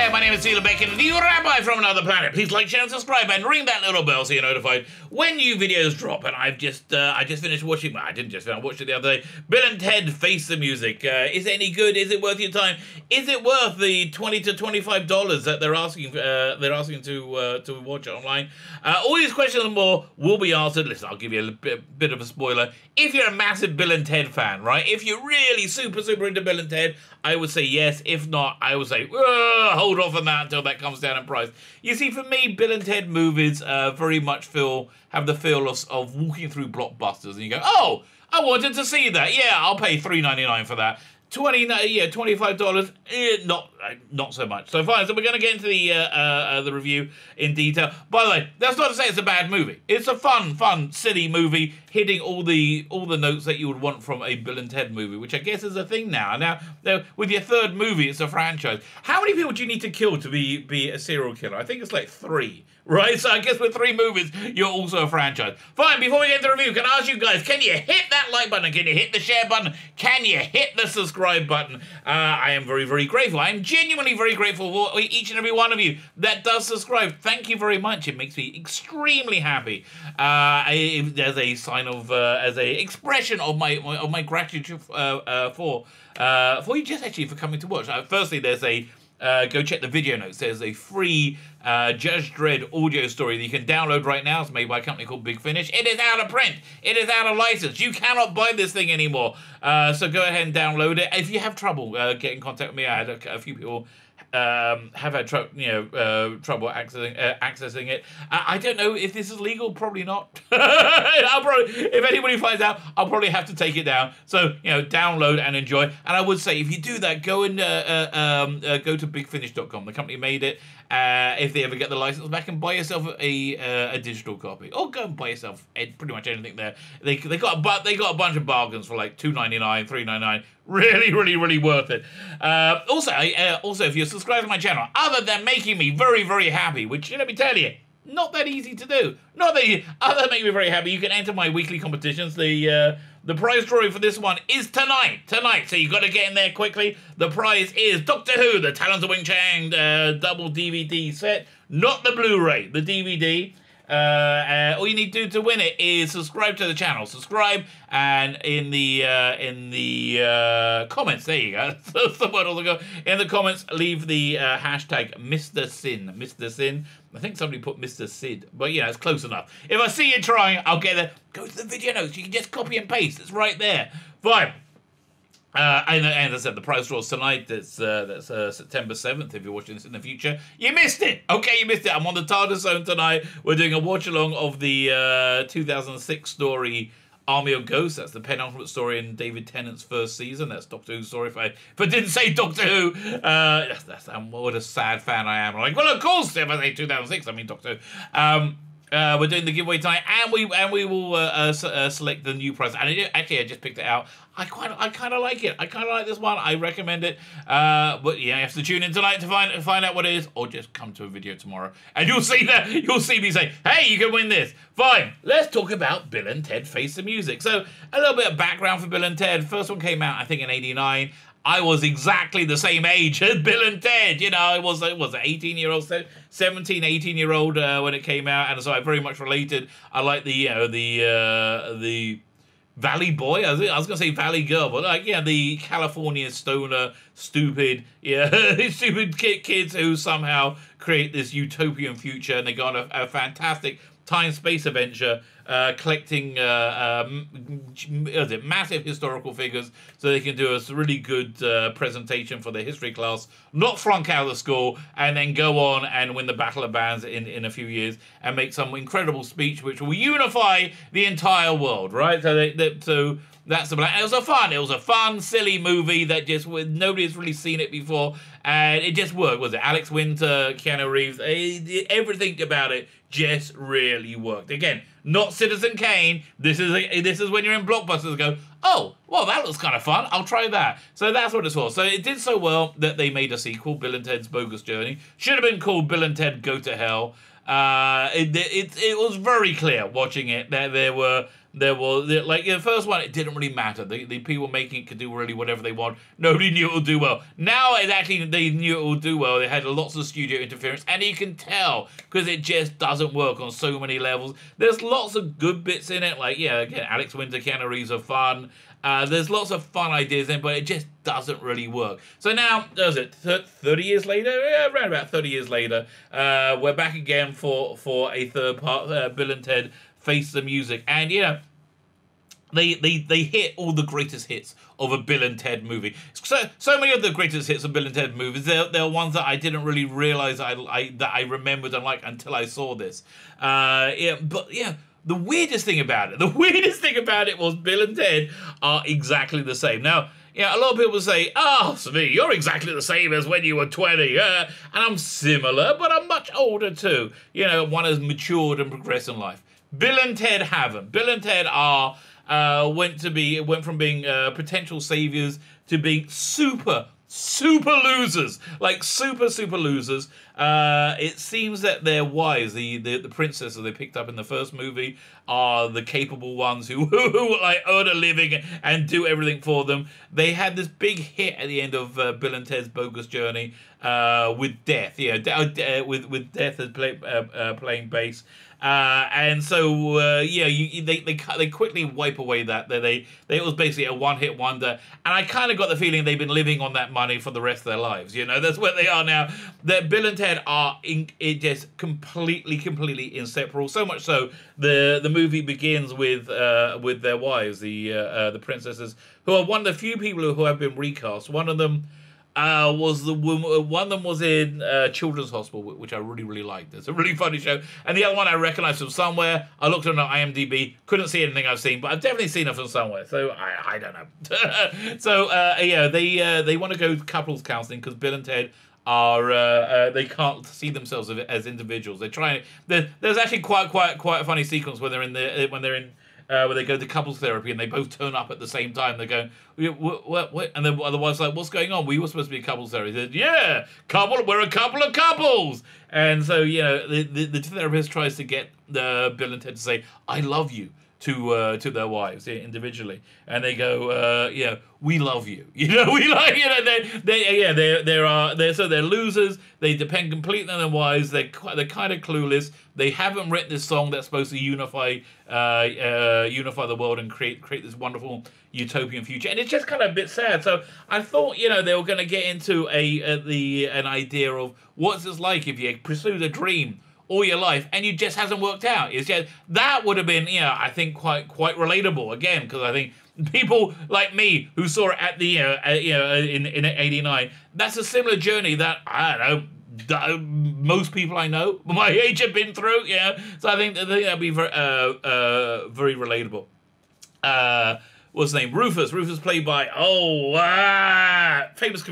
Hi, my name is Sheila Bacon, the Rabbi from another planet. Please like, share, and subscribe, and ring that little bell so you're notified when new videos drop. And I just finished watching. Well, I didn't just finish. I watched it the other day. Bill and Ted Face the Music. Is it any good? Is it worth your time? Is it worth the $20 to $25 that they're asking? To watch it online. All these questions and more will be answered. Listen, I'll give you a bit of a spoiler. If you're a massive Bill and Ted fan, right? If you're really super into Bill and Ted, I would say yes. If not, I would say hold off on that until that comes down in price. You see, for me, Bill and Ted movies very much have the feel of walking through blockbusters, and you go, oh, I wanted to see that. Yeah, I'll pay $3.99 for that. $25, not so much. So fine. So we're going to get into the review in detail. By the way, that's not to say it's a bad movie. It's a fun, silly movie, hitting all the notes that you would want from a Bill and Ted movie, which I guess is a thing now. Now, with your third movie, it's a franchise. How many people do you need to kill to be a serial killer? I think it's like 3. Right, so I guess with 3 movies, you're also a franchise. Fine, before we get into the review, can I ask you guys, can you hit that like button? Can you hit the share button? Can you hit the subscribe button? I am very, very grateful. I am genuinely very grateful for each and every one of you that does subscribe. Thank you very much. It makes me extremely happy. As a sign of, as a expression of my gratitude for you just actually for coming to watch. Firstly, there's a go check the video notes. There's a free Judge Dredd audio story that you can download right now. It's made by a company called Big Finish. It is out of print. It is out of license. You cannot buy this thing anymore. So go ahead and download it. If you have trouble, get in contact with me. I had a few people have had trouble accessing it. I don't know if this is legal. Probably not. If anybody finds out, I'll probably have to take it down. So download and enjoy. And I would say if you do that, go and go to bigfinish.com. The company made it. If they ever get the license back, and buy yourself a digital copy, or go and buy yourself pretty much anything there. They got a bunch of bargains for like $2.99, $3.99. Really worth it. Also, if you're subscribed to my channel, other than making me very, very happy, which let me tell you, not that easy to do. Not that easy. Other than making me very happy, you can enter my weekly competitions. The prize drawing for this one is tonight. So you've got to get in there quickly. The prize is Doctoe Who, the Talons of Weng Chiang double DVD set, not the Blu-ray, the DVD. All you need to do to win it is subscribe to the channel. Subscribe, and in the comments, there you go. That's the word all go. In the comments, leave the hashtag Mr. Sin. Mr. Sin. I think somebody put Mr. Sid, but it's close enough. If I see you trying, I'll get there. Go to the video notes. You can just copy and paste. It's right there. Fine. And as I said, the prize draw is tonight. That's September 7th. If you're watching this in the future, you missed it. Okay, you missed it. I'm on the TARDIS Zone tonight. We're doing a watch along of the 2006 story Army of Ghosts. That's the penultimate story in David Tennant's first season. That's Doctor Who. Sorry if I didn't say Doctor Who. What a sad fan I am. I'm like, well, of course, if I say 2006, I mean Doctor Who. We're doing the giveaway tonight, and we will select the new prize. And I just picked it out. I kind of like it. I kind of like this one. I recommend it. But you have to tune in tonight to find out what it is, or just come to a video tomorrow, and you'll see that. You'll see me say, "Hey, you can win this." Fine. Let's talk about Bill and Ted Face the Music. So a little bit of background for Bill and Ted. First one came out, I think, in '89. I was exactly the same age as Bill and Ted. I was an 18-year-old, 17, 18-year-old when it came out, and so I very much related. I like the Valley Boy. I was going to say Valley Girl, but the California stoner, stupid kids who somehow create this utopian future, and they go on a fantastic time-space adventure, collecting massive historical figures so they can do a really good presentation for the history class, not flunk out of school, and then go on and win the Battle of Bands in a few years and make some incredible speech which will unify the entire world, right? So that's the plan. And it was a fun, silly movie that just nobody has really seen it before, and it just worked. Was it Alex Winter, Keanu Reeves? Everything about it just really worked. Again, not Citizen Kane. This is when you're in blockbusters and go, oh, well, that looks kind of fun. I'll try that. So that's what it's for. So it did so well that they made a sequel, Bill and Ted's Bogus Journey. Should have been called Bill and Ted Go to Hell. It was very clear watching it that there were There was, like, the first one, it didn't really matter. The people making it could do really whatever they want. Nobody knew it would do well. Now, it actually, they knew it would do well. They had lots of studio interference, and you can tell, because it just doesn't work on so many levels. There's lots of good bits in it, like, yeah, again, Alex Winter, Keanu Reeves are fun. There's lots of fun ideas in it, but it just doesn't really work. So now, what is it, 30 years later? Yeah, around about 30 years later, we're back again for a third part, Bill and Ted Face the Music. And, you know, they hit all the greatest hits of a Bill and Ted movie. So many of the greatest hits of Bill and Ted movies, they're ones that I didn't really realize that I remembered and liked until I saw this. But yeah, the weirdest thing about it was Bill and Ted are exactly the same. Now, yeah, a lot of people say, "Oh, Svi, you're exactly the same as when you were 20." And I'm similar, but I'm much older too. You know, one has matured and progressed in life. Bill and Ted haven't. Bill and Ted are went from being potential saviors to being super losers, like super losers. It seems that their wives, the princesses they picked up in the first movie, are the capable ones who like earn a living and do everything for them. They had this big hit at the end of Bill and Ted's Bogus Journey with Death, with Death as playing bass. And so they quickly wipe away that. It was basically a one-hit wonder, and I kind of got the feeling they've been living on that money for the rest of their lives. You know, that's where they are now. That Bill and Ted are just completely inseparable. So much so the movie begins with their wives, the princesses, who are one of the few people who have been recast. One of them was the woman. One of them was in Children's Hospital, which I really liked. It's a really funny show. And the other one I recognized from somewhere. I looked on IMDb, couldn't see anything I've seen, but I've definitely seen it from somewhere. So I don't know. So they want to go couples counseling because Bill and Ted are they can't see themselves as individuals. They're trying. There's actually quite a funny sequence where where they go to couples therapy and they both turn up at the same time. They're going, what? And then the other one's like, what's going on? We were supposed to be couples therapy. They said, yeah, we're a couple of couples. And so, you know, the therapist tries to get Bill and Ted to say, I love you to their wives individually. And they go, yeah, we love you. You know, we like, you know, they're losers. They depend completely on their wives. They're kind of clueless. They haven't written this song that's supposed to unify the world and create this wonderful utopian future. And it's just kind of a bit sad. So I thought, you know, they were going to get into an idea of what's this like if you pursued a dream all your life and you just hasn't worked out. It's just, that would have been, you know, I think quite relatable again, because I think people like me who saw it at the in '89, that's a similar journey that I don't know most people I know my age have been through. Yeah, so I think that'd be very relatable. What's his name? Rufus played by famous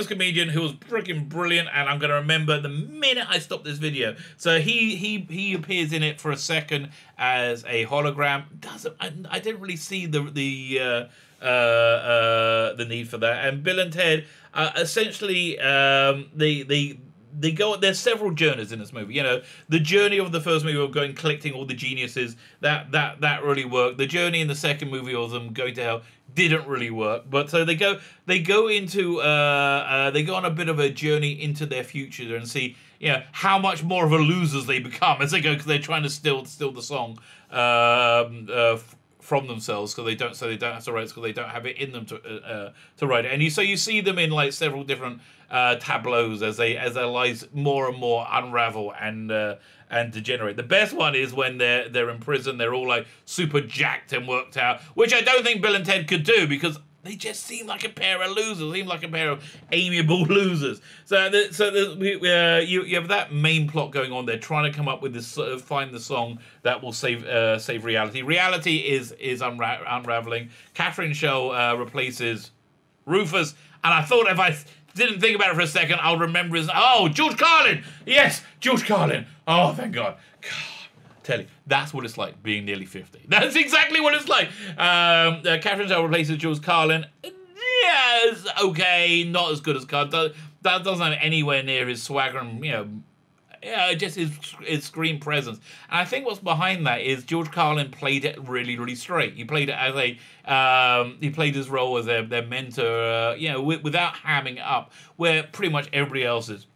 comedian who was freaking brilliant, and I'm going to remember the minute I stop this video. So he appears in it for a second as a hologram. I didn't really see the need for that. And Bill and Ted essentially they go. There's several journeys in this movie. You know, the journey of the first movie of going collecting all the geniuses, that really worked. The journey in the second movie of them going to hell didn't really work. But so they go on a bit of a journey into their future and see, you know, how much more of a losers they become as they go, because they're trying to steal the song from themselves, because they don't have to write, because they don't have it in them to write it. And you see them in like several different tableaus as their lives more and more unravel and degenerate. The best one is when they're in prison. They're all like super jacked and worked out, which I don't think Bill and Ted could do, because they just seem like a pair of losers. Seem like a pair of amiable losers. So you have that main plot going on. They're trying to come up with this, find the song that will save reality. Reality is unraveling. Catherine Shell replaces Rufus, and I thought if I didn't think about it for a second, I'll remember George Carlin. Yes, George Carlin. Oh, thank God. Tell you, that's what it's like being nearly 50. That's exactly what it's like. Catherine Shell replaces George Carlin. Yes, okay, not as good as Carlin. That doesn't have anywhere near his swagger and, you know, just his screen presence. And I think what's behind that is George Carlin played it really, really straight. He played it as he played his role as their mentor, without hamming it up, where pretty much everybody else is.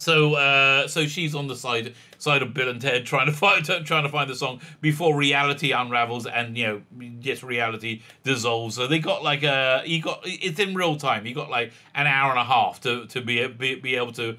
So she's on the side of Bill and Ted trying to find the song before reality unravels and just reality dissolves. So they got like it's in real time. You got like an hour and a half to be able to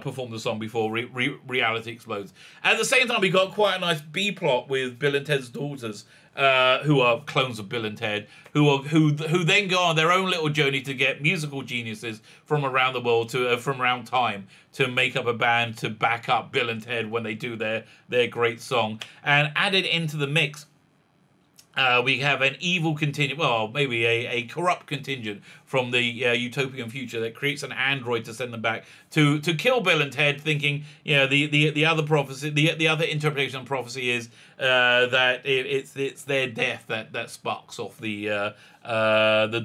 perform the song before reality explodes. At the same time, we got quite a nice B plot with Bill and Ted's daughters, who are clones of Bill and Ted, who then go on their own little journey to get musical geniuses from around the world from around time to make up a band to back up Bill and Ted when they do their great song. And added into the mix, we have an evil contingent, well, maybe a corrupt contingent from the utopian future that creates an android to send them back to kill Bill and Ted, thinking, the other prophecy, the other interpretation of prophecy is that it's their death that sparks off the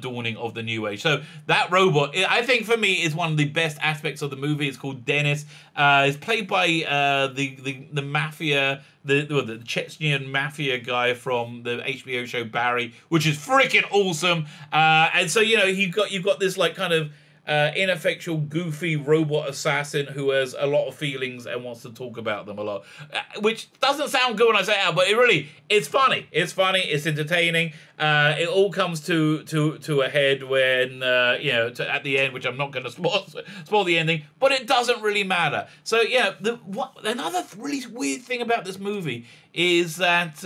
dawning of the new age. So that robot, I think for me, is one of the best aspects of the movie. It's called Dennis. It's played by the mafia, the Chechen mafia guy from the HBO show Barry, which is freaking awesome. And so you've got this like kind of ineffectual, goofy robot assassin who has a lot of feelings and wants to talk about them a lot, which doesn't sound good when I say it out, but it's funny. It's funny. It's entertaining. It all comes to a head when at the end, which I'm not going to spoil the ending, but it doesn't really matter. So another really weird thing about this movie is that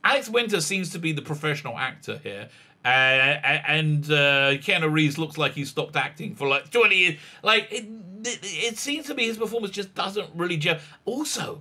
Alex Winter seems to be the professional actor here. And Keanu Reeves looks like he stopped acting for like 20 years. Like, it seems to me his performance just doesn't really gel. Also,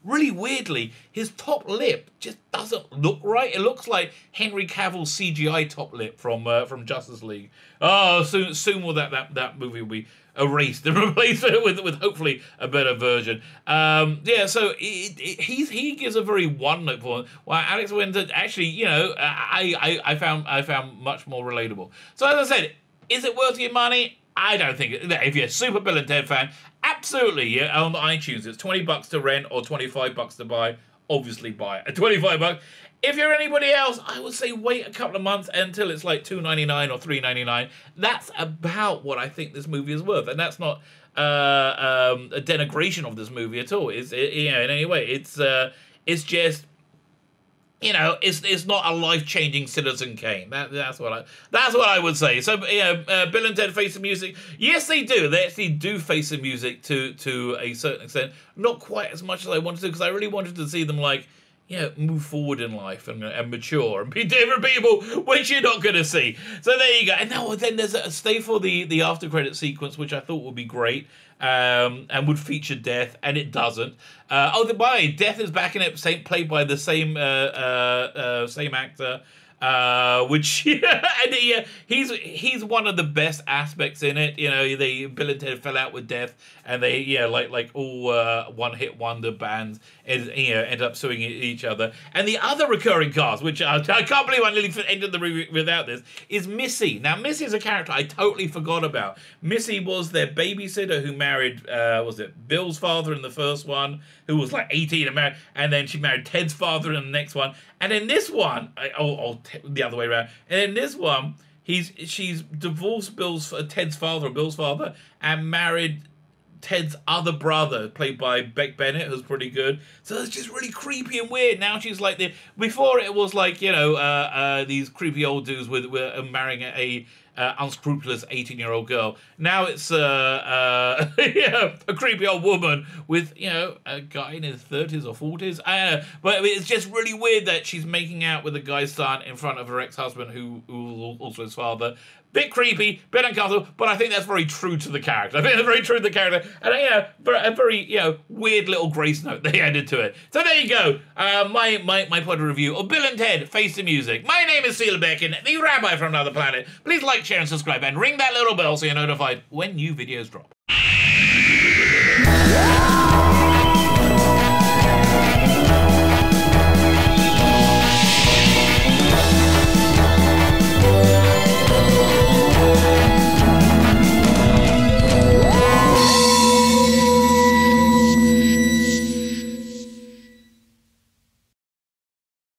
really weirdly, his top lip just doesn't look right. It looks like Henry Cavill's CGI top lip from Justice League. Oh, soon will that movie will be erased and replaced with hopefully a better version. So he gives a very one-note performance, while Alex Winter actually, I found much more relatable. So as I said, is it worth your money? I don't think it. If you're a super Bill and Ted fan, absolutely. Yeah, on iTunes, it's $20 to rent or $25 to buy. Obviously, buy it at $25. If you're anybody else, I would say wait a couple of months until it's like $2.99 or $3.99. That's about what I think this movie is worth, and that's not a denigration of this movie at all. In any way, it's just. It's not a life-changing Citizen Kane. That's what I would say. So Bill and Ted Face the Music. Yes, they do. They actually do face the music to a certain extent. Not quite as much as I wanted to, because I really wanted to see them move forward in life and mature and be different people, which you're not going to see. So there you go. And now then there's a stay for the after credit sequence, which I thought would be great. And would feature Death, and it doesn't. By the way, Death is back in it, played by the same actor. Which he's one of the best aspects in it. Bill and Ted fell out with Death, and they like all one-hit wonder bands end up suing each other. And the other recurring cast, which I can't believe I nearly ended the review without this, is Missy. Now Missy is a character I totally forgot about. Missy was their babysitter who married was it Bill's father in the first one, who was like 18 and married, and then she married Ted's father in the next one. And in this one, the other way around. And in this one, she's divorced Ted's father or Bill's father, and married Ted's other brother, played by Beck Bennett, who's pretty good. So it's just really creepy and weird. Now she's like before it was like these creepy old dudes with marrying a unscrupulous 18-year-old girl. Now it's a creepy old woman with a guy in his 30s or 40s. I don't know, but it's just really weird that she's making out with a guy's son in front of her ex-husband, who also his father. Bit creepy, bit uncomfortable, but I think that's very true to the character. And a very weird little grace note they added to it. So there you go. My point of review of Bill and Ted Face the Music. My name is Seal Beckin, the Rabbi from another planet. Please like, share, and subscribe, and ring that little bell so you're notified when new videos drop.